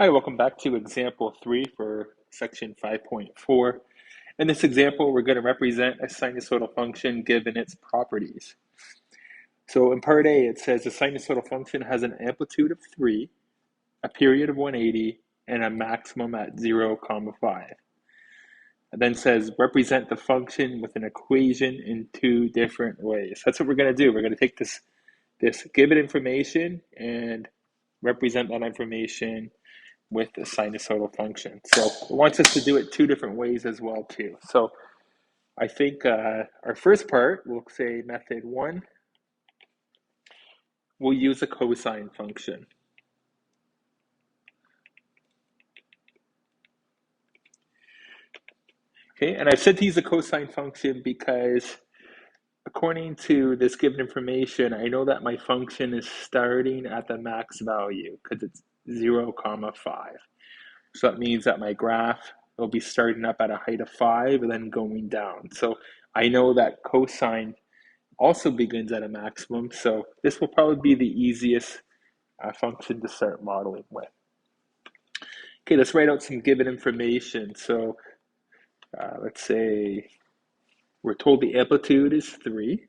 Hi, welcome back to example 3 for section 5.4. In this example, we're going to represent a sinusoidal function given its properties. So in part A, it says a sinusoidal function has an amplitude of 3, a period of 180, and a maximum at 0, 5. It then says represent the function with an equation in two different ways. That's what we're going to do. We're going to take this given information and represent that information with the sinusoidal function. So it wants us to do it two different ways as well too. So I think our first part, we'll say method 1, we'll use a cosine function. Okay, and I've said to use a cosine function because according to this given information, I know that my function is starting at the max value because it's 0, 5. So that means that my graph will be starting up at a height of 5 and then going down. So I know that cosine also begins at a maximum, so this will probably be the easiest function to start modeling with. Okay, let's write out some given information. So let's say we're told the amplitude is 3.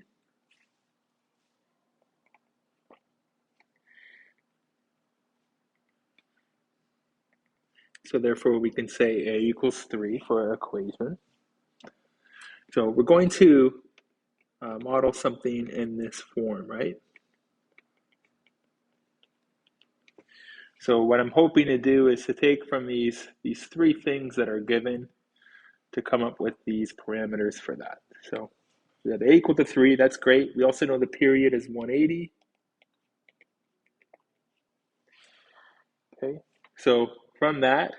So therefore we can say A equals 3 for our equation. So we're going to model something in this form, right? So what I'm hoping to do is to take from these three things that are given to come up with these parameters for that. So we have A equal to 3, that's great. We also know the period is 180. Okay, so from that,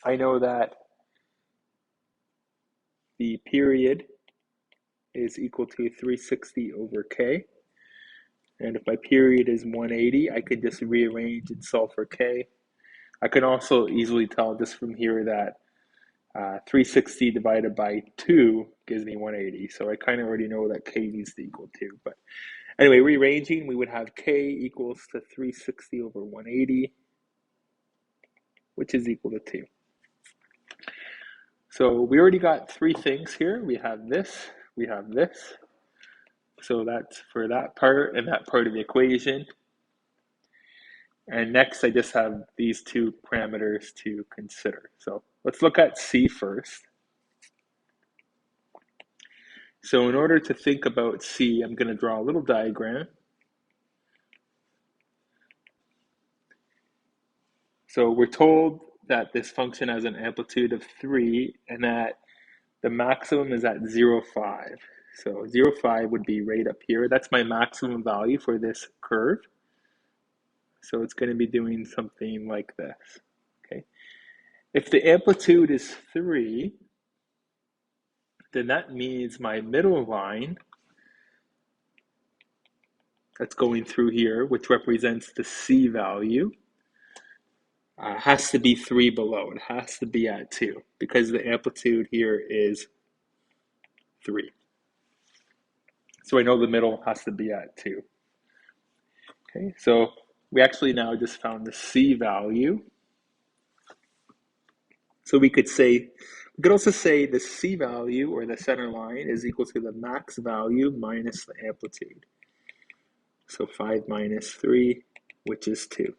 I know that the period is equal to 360 over K. And if my period is 180, I could just rearrange and solve for K. I can also easily tell just from here that 360 divided by 2 gives me 180. So I kind of already know that K needs to equal 2. But anyway, rearranging, we would have K equals to 360 over 180, which is equal to 2. So we already got three things here. We have this, we have this. So that's for that part and that part of the equation. And next, I just have these two parameters to consider. So let's look at C first. So in order to think about C, I'm going to draw a little diagram. So we're told that this function has an amplitude of 3 and that the maximum is at 0, 5. So 0, 5 would be right up here. That's my maximum value for this curve. So it's going to be doing something like this. Okay. If the amplitude is 3, then that means my middle line that's going through here, which represents the C value, has to be 3 below. It has to be at 2 because the amplitude here is 3. So I know the middle has to be at 2. Okay, so we actually now just found the C value. So we could also say the C value, or the center line, is equal to the max value minus the amplitude. So 5 minus 3, which is 2.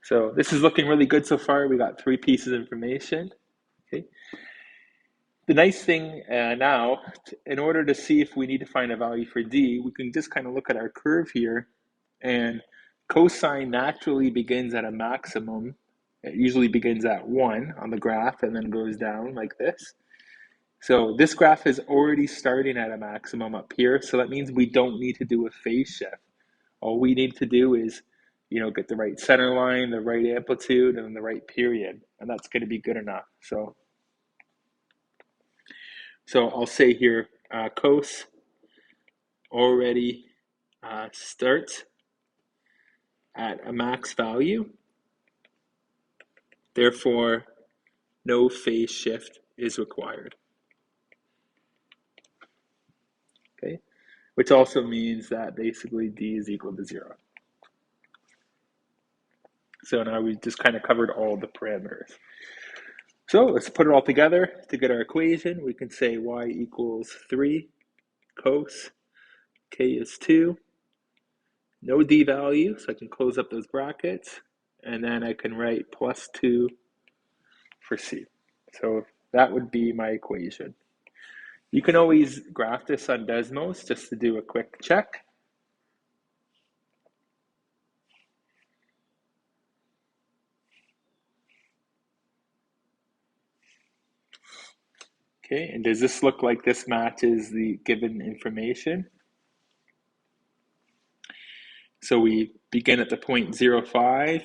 So this is looking really good so far. We got three pieces of information. Okay. The nice thing now, in order to see if we need to find a value for D, we can just kind of look at our curve here, and cosine naturally begins at a maximum. It usually begins at 1 on the graph and then goes down like this. So this graph is already starting at a maximum up here, so that means we don't need to do a phase shift. All we need to do is, get the right center line, the right amplitude, and the right period, and that's going to be good enough. So I'll say here, cos already starts at a max value. Therefore, no phase shift is required. Okay, which also means that basically D is equal to 0. So now we just kind of covered all the parameters. So let's put it all together to get our equation. We can say y equals 3 cos k is 2. No d value, so I can close up those brackets. And then I can write plus 2 for c. So that would be my equation. You can always graph this on Desmos just to do a quick check. Okay, and does this look like this matches the given information? So we begin at the point 0.05,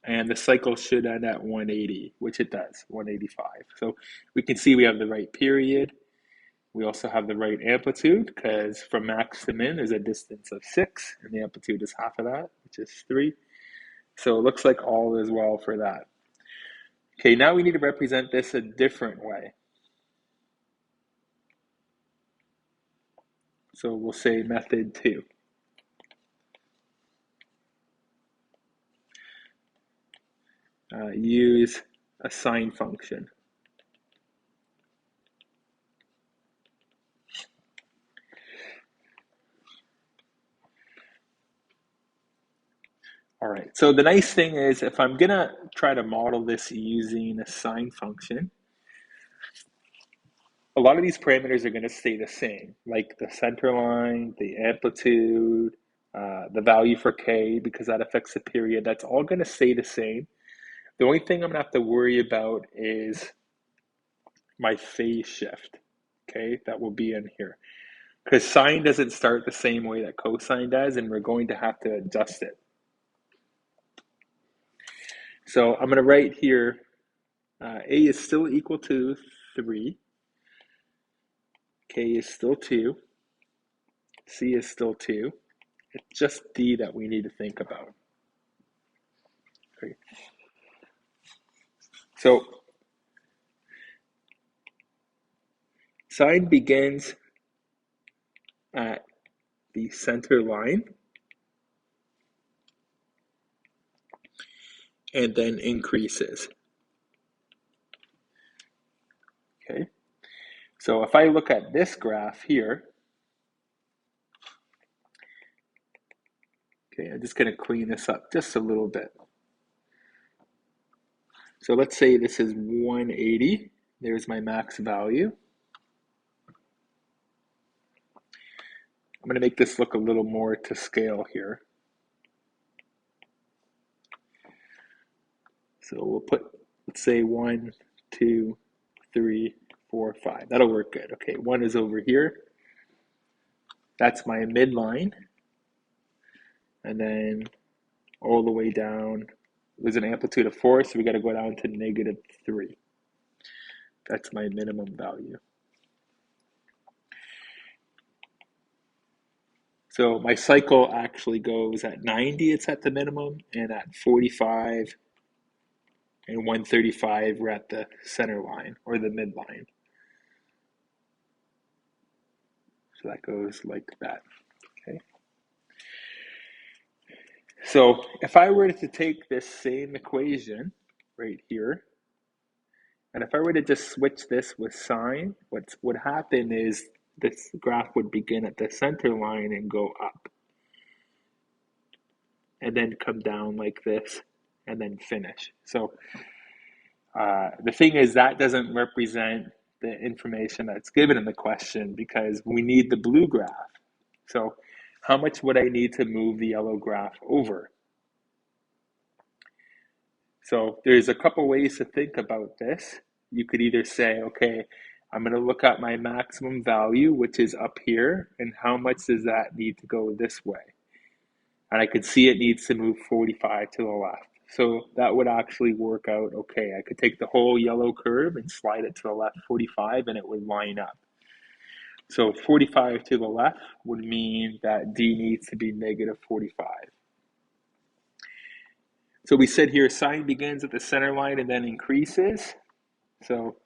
and the cycle should end at 180, which it does, 185. So we can see we have the right period. We also have the right amplitude, because from max to min is a distance of 6, and the amplitude is half of that, which is 3. So it looks like all is well for that. Okay, now we need to represent this a different way. So we'll say method 2. Use a sine function. All right, so the nice thing is if I'm gonna try to model this using a sine function, a lot of these parameters are gonna stay the same, like the center line, the amplitude, the value for k, because that affects the period. That's all gonna stay the same. The only thing I'm gonna have to worry about is my phase shift, okay? That will be in here. Because sine doesn't start the same way that cosine does, and we're going to have to adjust it. So I'm going to write here, a is still equal to 3, k is still 2, c is still 2. It's just d that we need to think about. Okay. So sine begins at the center line and then increases. Okay. So if I look at this graph here, okay, I'm just going to clean this up just a little bit. So let's say this is 180. There's my max value. I'm going to make this look a little more to scale here. So we'll put, let's say 1, 2, 3, 4, 5. That'll work good. Okay, 1 is over here. That's my midline. And then all the way down, there's an amplitude of 4, so we got to go down to -3. That's my minimum value. So my cycle actually goes at 90, it's at the minimum, and at 45 and 135, we're at the center line or the midline. So that goes like that. Okay. So if I were to take this same equation right here, and if I were to just switch this with sine, what would happen is this graph would begin at the center line and go up, and then come down like this, and then finish. So the thing is that doesn't represent the information that's given in the question, because we need the blue graph. So how much would I need to move the yellow graph over? So there's a couple ways to think about this. You could either say, okay, I'm going to look at my maximum value, which is up here, and how much does that need to go this way? And I could see it needs to move 45 to the left. So that would actually work out okay. I could take the whole yellow curve and slide it to the left 45, and it would line up. So 45 to the left would mean that D needs to be -45. So we said here sine begins at the center line and then increases. So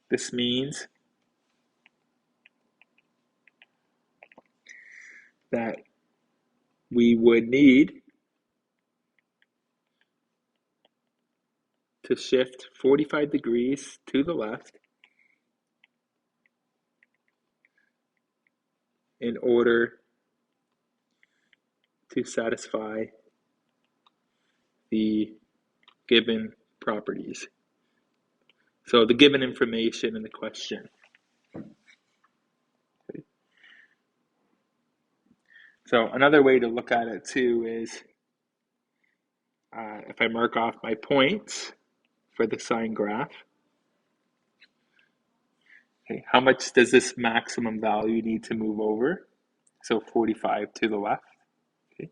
this means that we would need to shift 45 degrees to the left in order to satisfy the given properties. So the given information in the question. Okay. So another way to look at it too is if I mark off my points for the sine graph, okay, how much does this maximum value need to move over? So 45 to the left. Okay.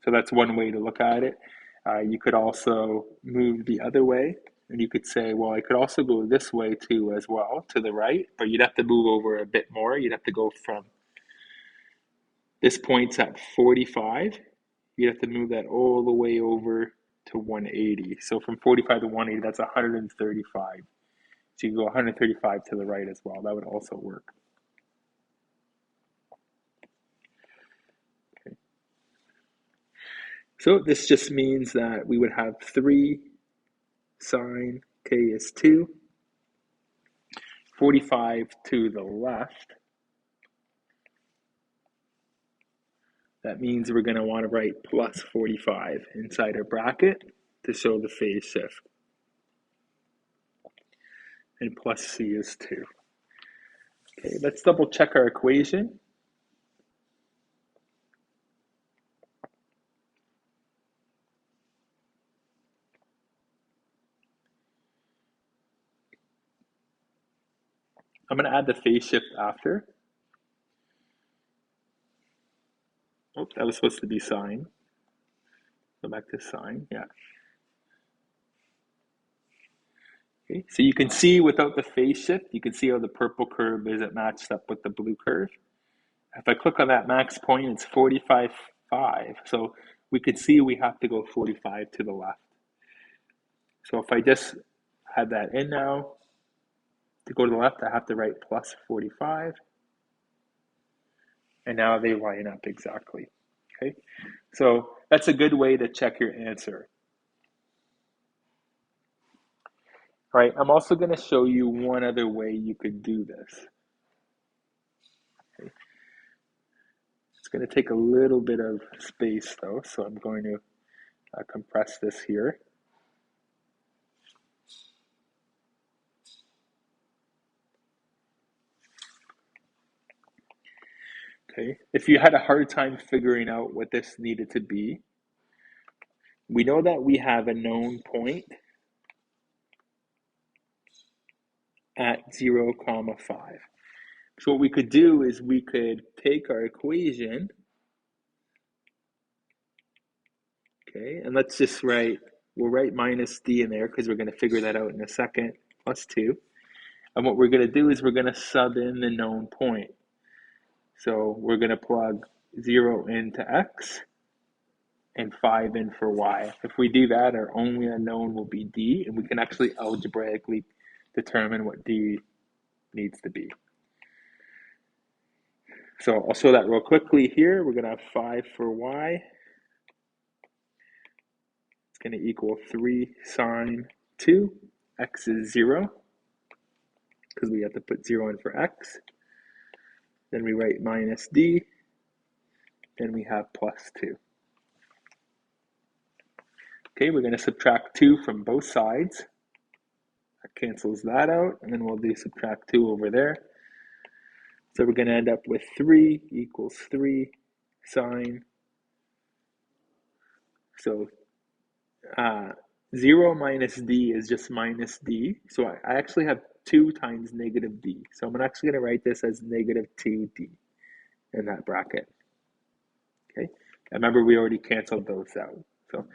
So that's one way to look at it. You could also move the other way, and you could say, well, I could also go this way too as well, to the right, but you'd have to move over a bit more. You'd have to go from this point's at 45. You'd have to move that all the way over to 180. So from 45 to 180, that's 135. So you go 135 to the right as well. That would also work. Okay. So this just means that we would have 3 sine k is 2, 45 to the left. That means we're going to want to write plus 45 inside our bracket to show the phase shift. And plus c is 2. Okay, let's double check our equation. I'm going to add the phase shift after. Oh, that was supposed to be sine. Go back to sine, yeah. Okay, so you can see without the phase shift, you can see how the purple curve isn't matched up with the blue curve. If I click on that max point, it's 45.5. So we could see we have to go 45 to the left. So if I just had that in now, to go to the left, I have to write plus 45. And now they line up exactly. Okay, so that's a good way to check your answer. All right, I'm also going to show you one other way you could do this. Okay. It's going to take a little bit of space though, so I'm going to compress this here. Okay, if you had a hard time figuring out what this needed to be, we know that we have a known point at 0, 5. So what we could do is we could take our equation, okay, and let's just we'll write minus d in there because we're going to figure that out in a second, plus 2. And what we're going to do is we're going to sub in the known point. So we're going to plug 0 into x and 5 in for y. If we do that, our only unknown will be d, and we can actually algebraically determine what d needs to be. So I'll show that real quickly here. We're going to have 5 for y. It's going to equal 3 sine 2. X is 0 because we have to put 0 in for x. Then we write minus d. Then we have plus 2. Okay, we're going to subtract 2 from both sides. That cancels that out, and then we'll do subtract 2 over there. So we're going to end up with 3 equals 3 sine. So 0 minus d is just minus d. So I actually have 2 times negative d. So I'm actually going to write this as negative 2d in that bracket. Okay, and remember we already canceled those out. So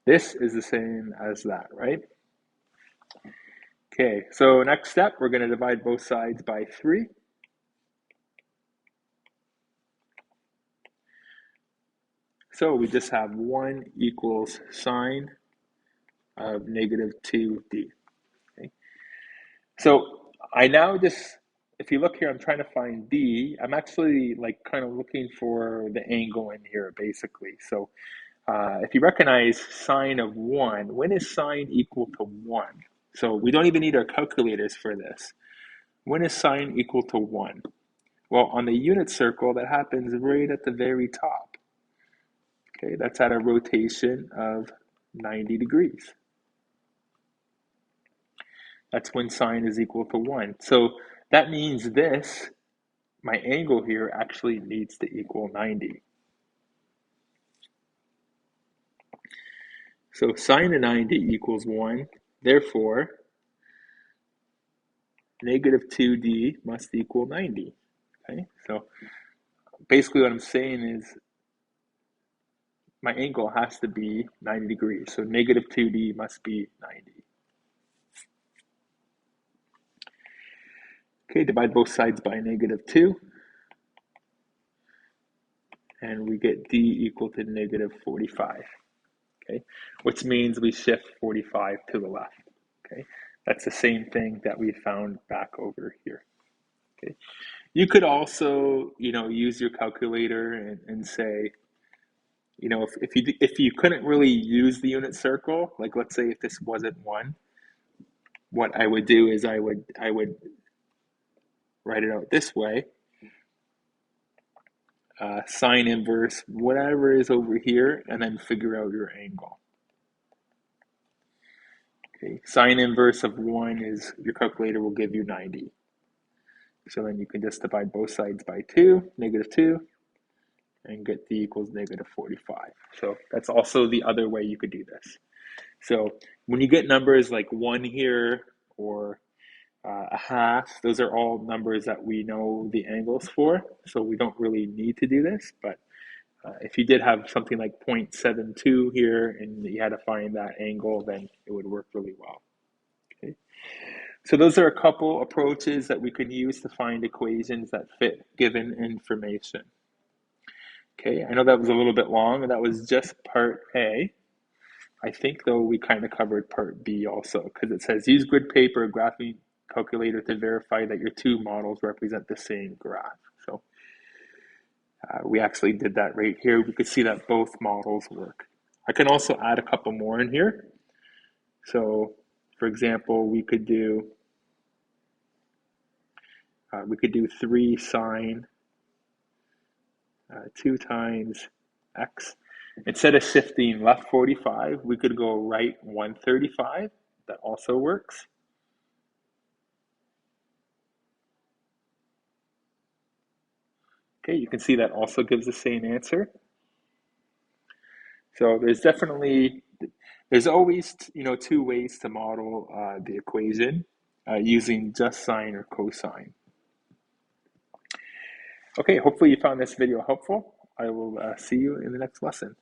this is the same as that, right? Okay, so next step, we're going to divide both sides by 3. So we just have 1 equals sine of negative 2d. Okay. So I now just if you look here, I'm trying to find D. I'm actually like kind of looking for the angle in here, basically. So if you recognize sine of 1, when is sine equal to 1? So we don't even need our calculators for this. When is sine equal to 1? Well, on the unit circle, that happens right at the very top. Okay, that's at a rotation of 90 degrees. That's when sine is equal to 1. So that means this, my angle here, actually needs to equal 90. So sine of 90 equals 1. Therefore, negative 2d must equal 90. Okay, so basically what I'm saying is my angle has to be 90 degrees. So negative 2d must be 90. Okay, divide both sides by negative 2. And we get d equal to negative 45. Okay, which means we shift 45 to the left. Okay, that's the same thing that we found back over here. Okay, you could also, use your calculator and say, if you couldn't really use the unit circle, like let's say if this wasn't 1, what I would do is I would write it out this way. Sine inverse whatever is over here, and then figure out your angle. Okay, sine inverse of 1 is, your calculator will give you 90. So then you can just divide both sides by 2, negative 2, and get d equals negative 45. So that's also the other way you could do this. So when you get numbers like 1 here or a half, those are all numbers that we know the angles for, so we don't really need to do this. But if you did have something like 0.72 here and you had to find that angle, then it would work really well. Okay. So those are a couple approaches that we could use to find equations that fit given information. Okay, I know that was a little bit long, and that was just part A. I think, though, we kind of covered part B also, because it says use grid paper or graphing calculator to verify that your two models represent the same graph. So we actually did that right here. We could see that both models work. I can also add a couple more in here. So, for example, we could do 3 sine 2 times x. Instead of shifting left 45, we could go right 135. That also works. Okay, you can see that also gives the same answer. So there's always, 2 ways to model the equation using just sine or cosine. Okay, hopefully you found this video helpful. I will see you in the next lesson.